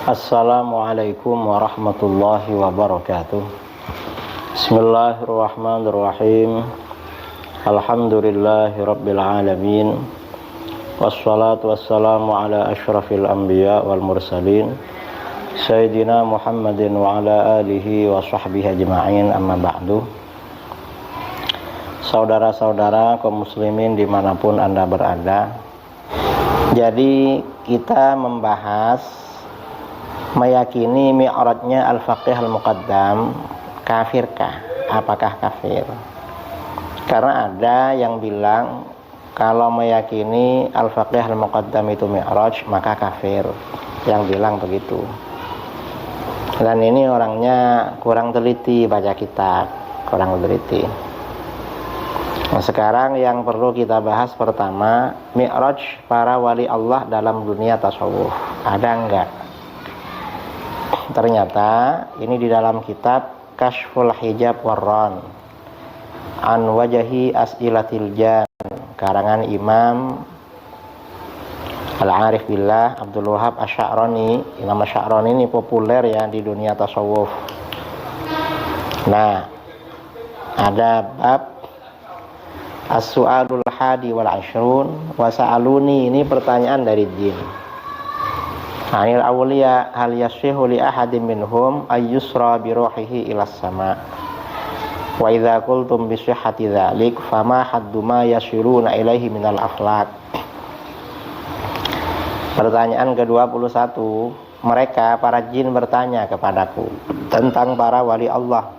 Assalamualaikum warahmatullahi wabarakatuh. Bismillahirrahmanirrahim. Alhamdulillahi rabbil alamin. Wassalatu wassalamu ala asyrafil anbiya wal mursalin Sayyidina Muhammadin wa ala alihi wa sahbihi ajma'in, amma ba'du. Saudara-saudara kaum muslimin dimanapun Anda berada, jadi kita membahas meyakini mi'rajnya al-faqih al-muqaddam kafirkah? Apakah kafir? Karena ada yang bilang kalau meyakini al-faqih al-muqaddam itu mi'raj maka kafir, yang bilang begitu. Dan ini orangnya kurang teliti baca kitab, kurang teliti. Nah, sekarang yang perlu kita bahas pertama, mi'raj para wali Allah dalam dunia tasawuf ada enggak? Ternyata ini di dalam kitab Kashful Hijab Warran an Wajahi As'ilatil Jan, karangan Imam Al-Arif Billah Abdul Wahab Asy'arani. Imam Asy'arani ini populer ya di dunia tasawuf. Nah, ada bab As-Su'alul Hadi wal Ashrun wa Sa'aluni, ini pertanyaan dari jin. Anil awliya hal yashihu li ahadin minhum ayyusra bi ruhihi ila sama. Wa idza qultum bi sihhati dzalik fama haddu ma yashiruna ilaihi minal aflaq. Pertanyaan ke-21, mereka para jin bertanya kepadaku tentang para wali Allah.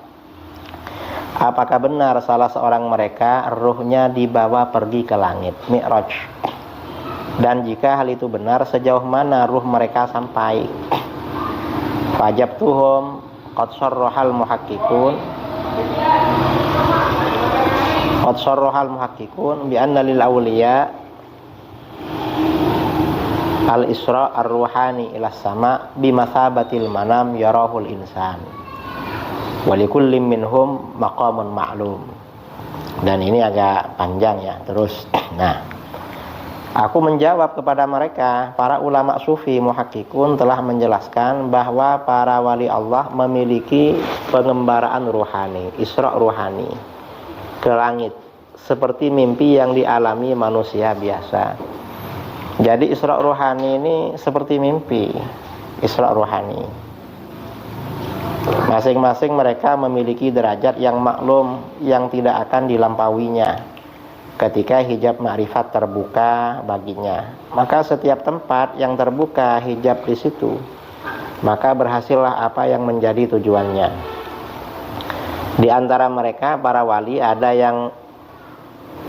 Apakah benar salah seorang mereka ruhnya dibawa pergi ke langit, mi'raj? Dan jika hal itu benar, sejauh mana ruh mereka sampai? Fajabtuhum qad sarrahal muhaqqiqun bi anna lil awliya al isra ar-ruhani ila sama bi mathabatil manam yarahul insan wa likullim minhum maqamun ma'lum. Dan ini agak panjang ya. Terus, nah, aku menjawab kepada mereka, para ulama sufi muhakkikun telah menjelaskan bahwa para wali Allah memiliki pengembaraan ruhani, isra ruhani ke langit, seperti mimpi yang dialami manusia biasa. Jadi isra ruhani ini seperti mimpi, isra ruhani. Masing-masing mereka memiliki derajat yang maklum yang tidak akan dilampauinya ketika hijab ma'rifat terbuka baginya. Maka setiap tempat yang terbuka hijab di situ, maka berhasillah apa yang menjadi tujuannya. Di antara mereka para wali ada yang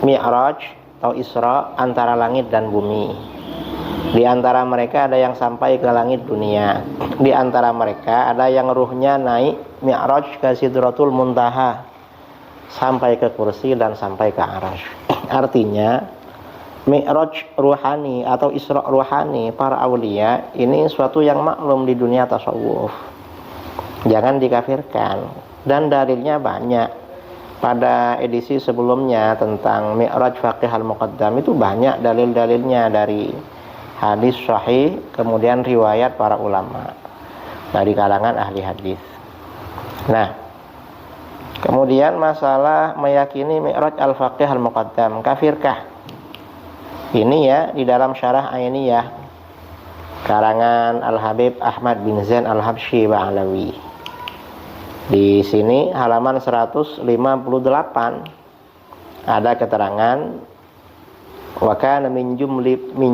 mi'raj atau isra antara langit dan bumi. Di antara mereka ada yang sampai ke langit dunia. Di antara mereka ada yang ruhnya naik mi'raj ke Sidratul Muntaha, sampai ke kursi dan sampai ke arasy. Artinya mi'raj ruhani atau isra ruhani para aulia ini suatu yang maklum di dunia tasawuf, jangan dikafirkan. Dan dalilnya banyak. Pada edisi sebelumnya tentang mi'raj faqih al-muqaddam itu banyak dalil-dalilnya dari hadis sahih, kemudian riwayat para ulama dari kalangan ahli hadis. Nah, kemudian masalah meyakini mi'raj al-faqih al-muqaddam kafirkah? Ini ya di dalam syarah Ainiyah karangan Al-Habib Ahmad bin Zain Al-Habsyi Ba'alawi. Di sini halaman 158 ada keterangan wa kana min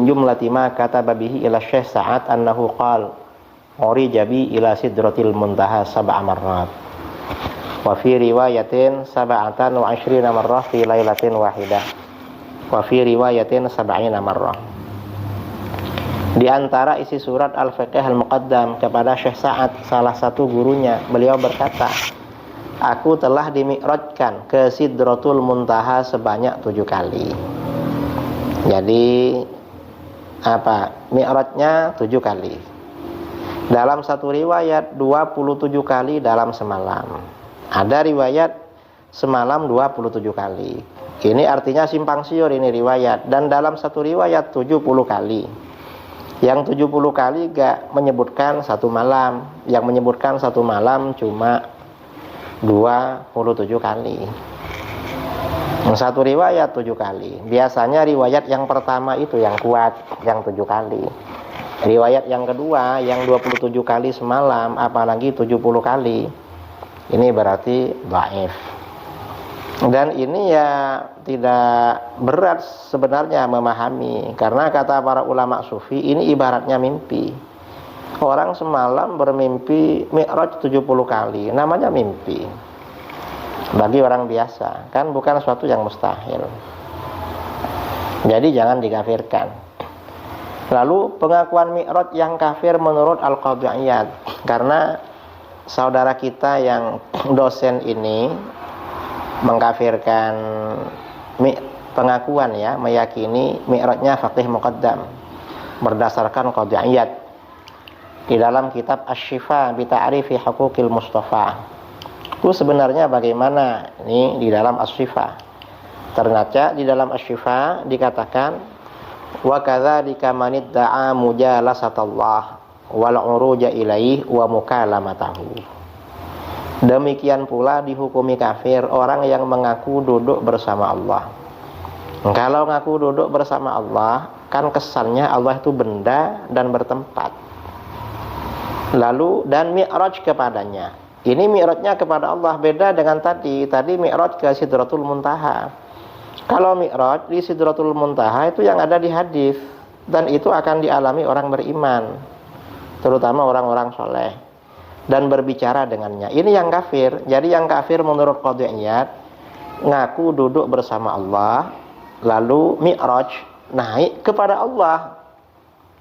jumlati ma kataba bihi ila Syekh Sa'ad annahu qala urijabi ila sidratil muntaha sab'a marrat. Wa fi riwayatin sab'atan wa 'ishrina marrah fi lailatin wahidah. Wa fi riwayatin sab'ina marrah. Di antara isi surat Al-Faqih Al-Muqaddam kepada Syekh Sa'ad, salah satu gurunya, beliau berkata, aku telah dimi'rajkan ke Sidratul Muntaha sebanyak 7 kali. Jadi mi'rajnya 7 kali. Dalam satu riwayat 27 kali dalam semalam. Ada riwayat semalam 27 kali. Ini artinya simpang siur ini riwayat. Dan dalam satu riwayat 70 kali. Yang 70 kali gak menyebutkan satu malam. Yang menyebutkan satu malam cuma 27 kali. Satu riwayat 7 kali. Biasanya riwayat yang pertama itu yang kuat, yang 7 kali. Riwayat yang kedua yang 27 kali semalam, apalagi 70 kali, ini berarti dhaif. Dan ini ya tidak berat sebenarnya memahami, karena kata para ulama sufi ini ibaratnya mimpi. Orang semalam bermimpi mi'raj 70 kali, namanya mimpi. Bagi orang biasa, kan bukan suatu yang mustahil. Jadi jangan dikafirkan. Lalu pengakuan mi'raj yang kafir menurut Al-Qadhi Iyad, karena saudara kita yang dosen ini mengkafirkan pengakuan ya, meyakini mi'rajnya faqih muqaddam berdasarkan Qadhi Iyad di dalam kitab Asy-Syifa bi Ta'rifi Huquqil Mustafa. Itu sebenarnya bagaimana ini di dalam Asy-Syifa. Ternyata di dalam Asy-Syifa dikatakan wa kadzalika man idda'a mujalasatallah wal uruja ilaihi wa mukalamatahu. Demikian pula dihukumi kafir orang yang mengaku duduk bersama Allah. Kalau ngaku duduk bersama Allah, kan kesannya Allah itu benda dan bertempat. Lalu dan mi'raj kepadanya. Ini mi'rajnya kepada Allah, beda dengan tadi. Tadi mi'raj ke Sidratul Muntaha. Kalau mi'raj di Sidratul Muntaha itu yang ada di hadis, dan itu akan dialami orang beriman, terutama orang-orang soleh, dan berbicara dengannya. Ini yang kafir. Jadi yang kafir menurut Qadhi Iyad, ngaku duduk bersama Allah, lalu mi'raj naik kepada Allah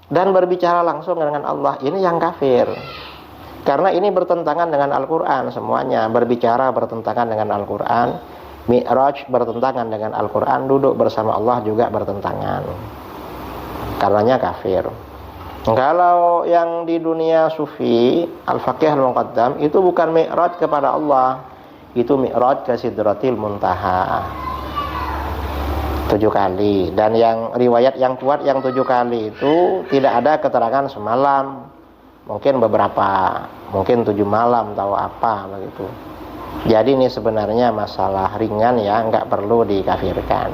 dan berbicara langsung dengan Allah. Ini yang kafir. Karena ini bertentangan dengan Al-Quran semuanya. Berbicara bertentangan dengan Al-Quran, mi'raj bertentangan dengan Al-Quran, duduk bersama Allah juga bertentangan. Karenanya kafir. Kalau yang di dunia sufi, Al-Faqih Al-Muqaddam, itu bukan mi'raj kepada Allah, itu mi'raj ke Sidratil Muntaha 7 kali. Dan yang riwayat yang kuat yang 7 kali itu tidak ada keterangan semalam, mungkin beberapa, mungkin 7 malam tahu apa begitu. Jadi ini sebenarnya masalah ringan ya, nggak perlu dikafirkan.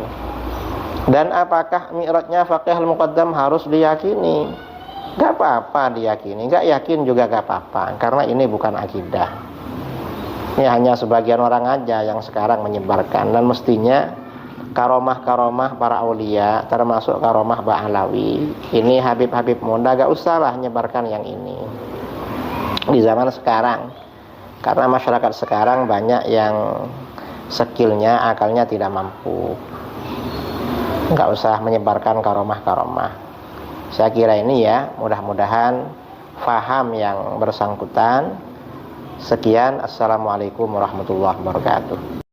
Dan apakah mi'rajnya Faqih Al-Muqaddam harus diyakini? Gak apa-apa diyakini, gak yakin juga gak apa-apa, karena ini bukan akidah. Ini hanya sebagian orang aja yang sekarang menyebarkan, dan mestinya karomah-karomah para aulia, termasuk karomah Ba'alawi, ini Habib-Habib muda gak usahlah menyebarkan yang ini di zaman sekarang, karena masyarakat sekarang banyak yang skillnya, akalnya tidak mampu. Gak usah menyebarkan karomah-karomah. Saya kira ini ya, mudah-mudahan faham yang bersangkutan. Sekian, assalamualaikum warahmatullahi wabarakatuh.